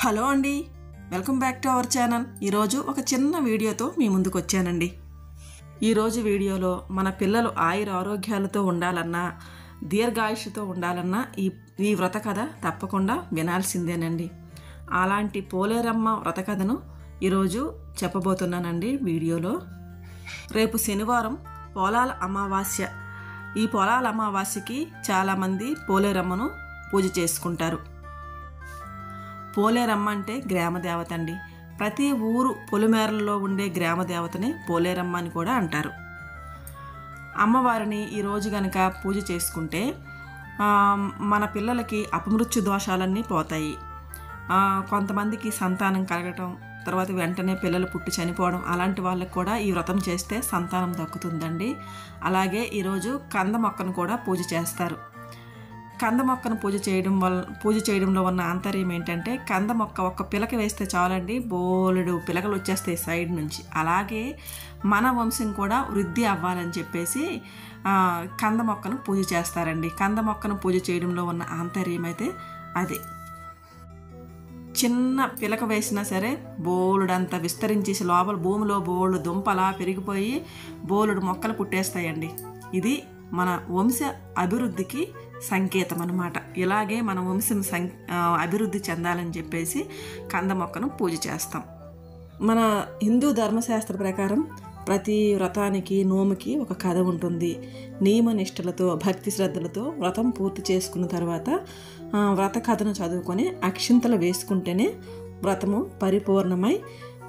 Hello అండి, welcome back to our channel. ఈరోజు ఒక చిన్న వీడియోతో మీ ముందుకు వచ్చానండి. ఈరోజు వీడియోలో మన పిల్లలు ఆయుర ఆరోగ్యాలతో ఉండాలన్నా, దీర్ఘాయుష్తో ఉండాలన్నా ఈ వ్రత కథ తప్పకుండా వినాల్సిందేనండి. అలాంటి పోలేరమ్మ వ్రత కథను ఈరోజు చెప్పబోతున్నానండి వీడియోలో. రేపు శనివారం పొలాల అమావాస్య. ఈ పొలాల అమావాస్యకి చాలామంది పోలేరమ్మను పూజ చేసుకుంటారు. పోలేరమ్మ అంటే గ్రామదేవత అండి. ప్రతి ఊరు పొలిమేరల్లో ఉండే గ్రామదేవతని పోలేరమ్మ అని కూడా అంటారు. అమ్మవారిని ఈరోజు కనుక పూజ చేసుకుంటే మన పిల్లలకి అపమృత్యు దోషాలన్నీ పోతాయి. కొంతమందికి సంతానం కలగటం, తర్వాత వెంటనే పిల్లలు పుట్టి చనిపోవడం, అలాంటి వాళ్ళకి కూడా ఈ వ్రతం చేస్తే సంతానం దక్కుతుందండి. అలాగే ఈరోజు కంద మొక్కను కూడా పూజ చేస్తారు. కంద మొక్కను పూజ చేయడంలో ఉన్న ఆంతర్యం ఏంటంటే, కంద మొక్క ఒక్క పిలక వేస్తే చాలండి, బోలెడు పిలకలు వచ్చేస్తాయి సైడ్ నుంచి. అలాగే మన వంశం కూడా వృద్ధి అవ్వాలని చెప్పేసి కంద మొక్కను పూజ చేస్తారండి. కంద మొక్కను పూజ చేయడంలో ఉన్న ఆంతర్యం అయితే అదే. చిన్న పిలక వేసినా సరే బోలుడంతా విస్తరించేసి లోపల భూమిలో బోళ్ళు దుంపలా పెరిగిపోయి బోలుడు మొక్కలు పుట్టేస్తాయండి. ఇది మన వంశ అభివృద్ధికి సంకేతం అన్నమాట. ఇలాగే మన వంశం అభివృద్ధి చెందాలని చెప్పేసి కంద మొక్కను పూజ చేస్తాం. మన హిందూ ధర్మశాస్త్ర ప్రకారం ప్రతి వ్రతానికి నోముకి ఒక కథ ఉంటుంది. నియమనిష్టలతో భక్తి శ్రద్ధలతో వ్రతం పూర్తి చేసుకున్న తర్వాత వ్రత కథను చదువుకొని అక్షింతలు వేసుకుంటేనే వ్రతము పరిపూర్ణమై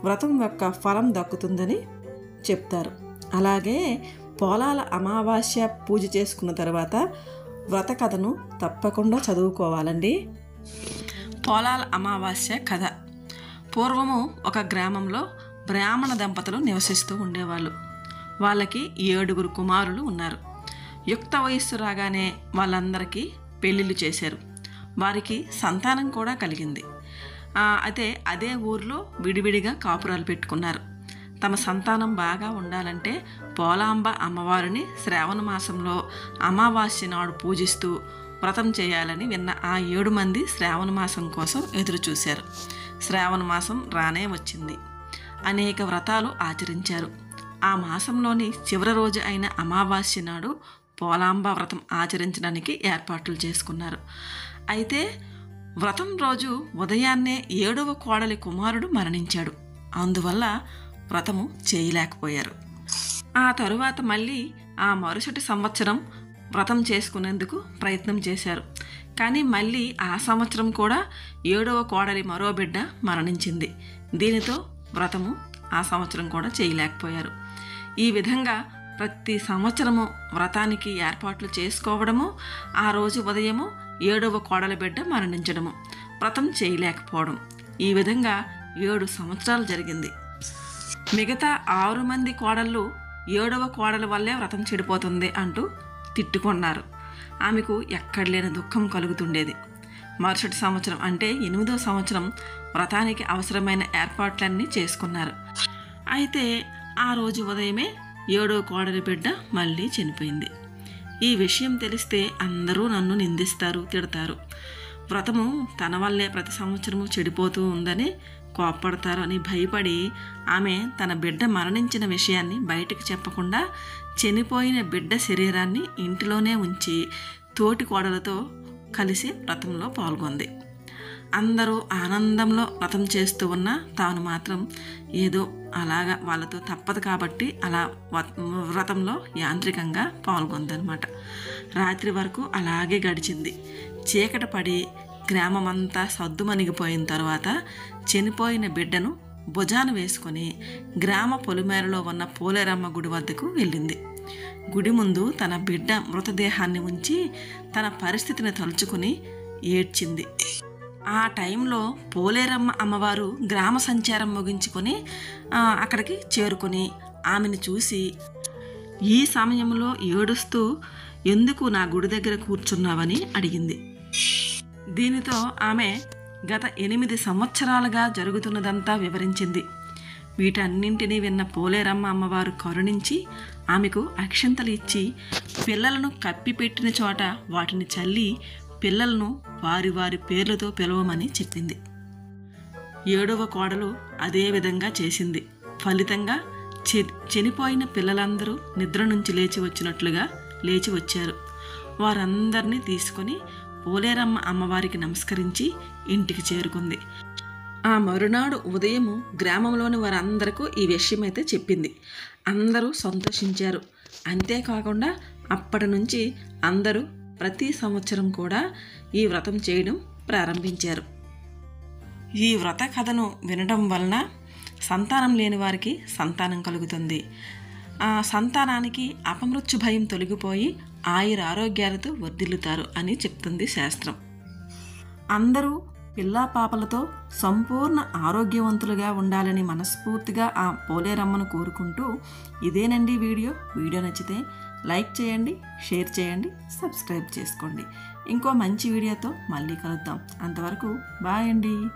వ్రతం యొక్క ఫలం దక్కుతుందని చెప్తారు. అలాగే పొలాల అమావాస్య పూజ చేసుకున్న తర్వాత వ్రత కథను తప్పకుండా చదువుకోవాలండి. పొలాల అమావాస్య కథ. పూర్వము ఒక గ్రామంలో బ్రాహ్మణ దంపతులు నివసిస్తూ ఉండేవాళ్ళు. వాళ్ళకి 7 కుమారులు ఉన్నారు. యుక్త వయస్సు రాగానే వాళ్ళందరికీ పెళ్ళిళ్ళు చేశారు. వారికి సంతానం కూడా కలిగింది. అయితే అదే ఊర్లో విడివిడిగా కాపురాలు పెట్టుకున్నారు. తమ సంతానం బాగా ఉండాలంటే పోలాంబ అమ్మవారిని శ్రావణ మాసంలో అమావాస్య నాడు పూజిస్తూ వ్రతం చేయాలని విన్న ఆ 7 మంది శ్రావణ మాసం కోసం ఎదురు చూశారు. శ్రావణ మాసం రానే వచ్చింది. అనేక వ్రతాలు ఆచరించారు. ఆ మాసంలోని చివరి రోజు అయిన అమావాస్య నాడు పోలాంబ వ్రతం ఆచరించడానికి ఏర్పాట్లు చేసుకున్నారు. అయితే వ్రతం రోజు ఉదయాన్నే 7వ కోడలి కుమారుడు మరణించాడు. అందువల్ల వ్రతము చేయలేకపోయారు. ఆ తరువాత మళ్ళీ ఆ మరుసటి సంవత్సరం వ్రతం చేసుకునేందుకు ప్రయత్నం చేశారు. కానీ మళ్ళీ ఆ సంవత్సరం కూడా 7వ కోడలి మరో బిడ్డ మరణించింది. దీనితో వ్రతము ఆ సంవత్సరం కూడా చేయలేకపోయారు. ఈ విధంగా ప్రతి సంవత్సరము వ్రతానికి ఏర్పాట్లు చేసుకోవడము, ఆ రోజు ఉదయము 7వ కోడలి బిడ్డ మరణించడము, వ్రతం చేయలేకపోవడం, ఈ విధంగా 7 సంవత్సరాలు జరిగింది. మిగతా 6 మంది కోడళ్ళు 7వ కోడల వల్లే వ్రతం చెడిపోతుంది అంటూ తిట్టుకున్నారు. ఆమెకు ఎక్కడ లేని దుఃఖం కలుగుతుండేది. మరుసటి సంవత్సరం అంటే 8వ సంవత్సరం వ్రతానికి అవసరమైన ఏర్పాట్లన్నీ చేసుకున్నారు. అయితే ఆ రోజు ఉదయమే 7వ కోడలి బిడ్డ మళ్ళీ చనిపోయింది. ఈ విషయం తెలిస్తే అందరూ నన్ను నిందిస్తారు, తిడతారు. వ్రతము తన వల్లే ప్రతి సంవత్సరము చెడిపోతూ ఉందని కోప్పడతారు అని భయపడి ఆమె తన బిడ్డ మరణించిన విషయాన్ని బయటికి చెప్పకుండా చనిపోయిన బిడ్డ శరీరాన్ని ఇంటిలోనే ఉంచి తోటి కోడలతో కలిసి వ్రతంలో పాల్గొంది. అందరూ ఆనందంలో వ్రతం చేస్తూ ఉన్నా తాను మాత్రం ఏదో అలాగా వాళ్ళతో తప్పదు కాబట్టి అలా వ్రతంలో యాంత్రికంగా పాల్గొందనమాట. రాత్రి వరకు అలాగే గడిచింది. చీకటి పడి గ్రామమంతా సద్దుమణిగిపోయిన తర్వాత చనిపోయిన బిడ్డను భుజాన వేసుకొని గ్రామ పొలిమేరలో ఉన్న పోలేరమ్మ గుడి వద్దకు వెళ్ళింది. గుడి ముందు తన బిడ్డ మృతదేహాన్ని ఉంచి తన పరిస్థితిని తలుచుకుని ఏడ్చింది. ఆ టైంలో పోలేరమ్మ అమ్మవారు గ్రామ సంచారం ముగించుకొని అక్కడికి చేరుకొని ఆమెను చూసి, ఈ సమయంలో ఏడుస్తూ ఎందుకు నా గుడి దగ్గర కూర్చున్నావని అడిగింది. దీనితో ఆమె గత 8 సంవత్సరాలుగా జరుగుతున్నదంతా వివరించింది. వీటన్నింటినీ విన్న పోలేరమ్మ అమ్మవారు కరుణించి ఆమెకు అక్షంతలు ఇచ్చి పిల్లలను కప్పిపెట్టిన చోట వాటిని చల్లి పిల్లలను వారి వారి పేర్లతో పిలవమని చెప్పింది. ఏడవ కోడలు అదే విధంగా చేసింది. ఫలితంగా చనిపోయిన పిల్లలందరూ నిద్ర నుంచి లేచి వచ్చినట్లుగా లేచి వచ్చారు. వారందరినీ తీసుకొని పోలేరమ్మ అమ్మవారికి నమస్కరించి ఇంటికి చేరుకుంది. ఆ మరునాడు ఉదయము గ్రామంలోని వారందరికీ ఈ విషయమైతే చెప్పింది. అందరూ సంతోషించారు. అంతేకాకుండా అప్పటి నుంచి అందరూ ప్రతి సంవత్సరం కూడా ఈ వ్రతం చేయడం ప్రారంభించారు. ఈ వ్రత కథను వినడం వలన సంతానం లేని వారికి సంతానం కలుగుతుంది. ఆ సంతానానికి అపమృత్యు భయం తొలగిపోయి ఆయుర ఆరోగ్యాలతో వర్ధిల్లుతారు అని చెప్తుంది శాస్త్రం. అందరూ పిల్లా పాపలతో సంపూర్ణ ఆరోగ్యవంతులుగా ఉండాలని మనస్ఫూర్తిగా ఆ పోలేరమ్మను కోరుకుంటూ ఇదేనండి వీడియో నచ్చితే లైక్ చేయండి, షేర్ చేయండి, సబ్స్క్రైబ్ చేసుకోండి. ఇంకో మంచి వీడియోతో మళ్ళీ కలుద్దాం. అంతవరకు బాయ్ అండి.